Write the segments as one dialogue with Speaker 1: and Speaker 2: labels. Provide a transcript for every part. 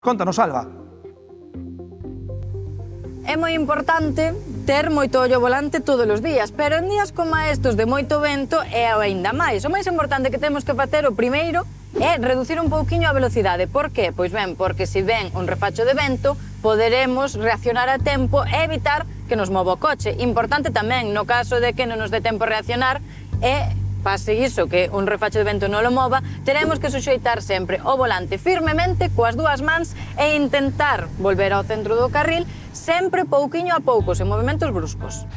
Speaker 1: Contanos, Alba.
Speaker 2: É moi importante ter moito ollo ao volante todos os días, pero en días como estos de moito vento é aínda máis. O máis importante que temos que facer o primeiro é reducir un pouquiño a velocidade. Por que? Pois ben, porque se ven un refacho de vento, poderemos reaccionar a tempo e evitar que nos mova o coche. Importante tamén, no caso de que non nos dé tempo a reaccionar, é pase iso, que un refacho de vento non lo mova, teremos que suxeitar sempre o volante firmemente coas dúas mans e intentar volver ao centro do carril sempre pouquiño a pouco, sen movimentos bruscos.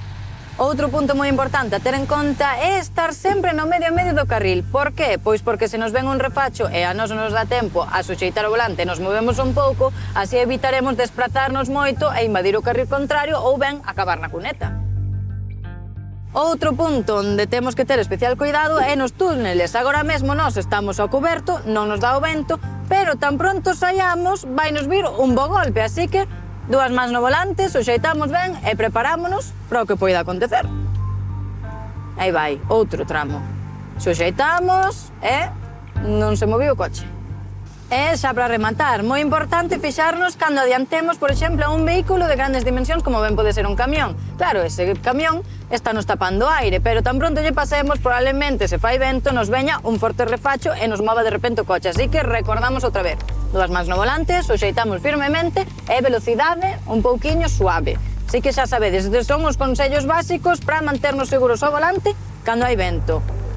Speaker 2: Outro punto moi importante a ter en conta é estar sempre no medio do carril. Por qué? Pois porque se nos ven un refacho e a nos non nos dá tempo a suxeitar o volante e nos movemos un pouco, así evitaremos desplazarnos moito e invadir o carril contrario ou ben acabar na cuneta. Outro punto onde temos que ter especial cuidado é nos túneles. Agora mesmo nós estamos ao coberto, non nos dá o vento, pero tan pronto saiamos vai nos vir un bo golpe, así que dúas mans no volante, suxeitamos ben e preparámonos para o que poida acontecer. Aí vai, outro tramo. Suxeitamos e non se moviu o coche. E xa para rematar, moi importante fixarnos cando adiantemos, por exemplo, a un vehículo de grandes dimensións como ben pode ser un camión. Claro, ese camión está nos tapando aire, pero tan pronto lle pasemos, probablemente se fai vento, nos veña un forte refacho e nos mova de repente o coche. Así que recordamos outra vez, dúas mans no volante, suxeitamos firmemente e velocidade un pouquiño suave. Así que xa sabedes, estes son os consellos básicos para manternos seguros ao volante cando hai vento.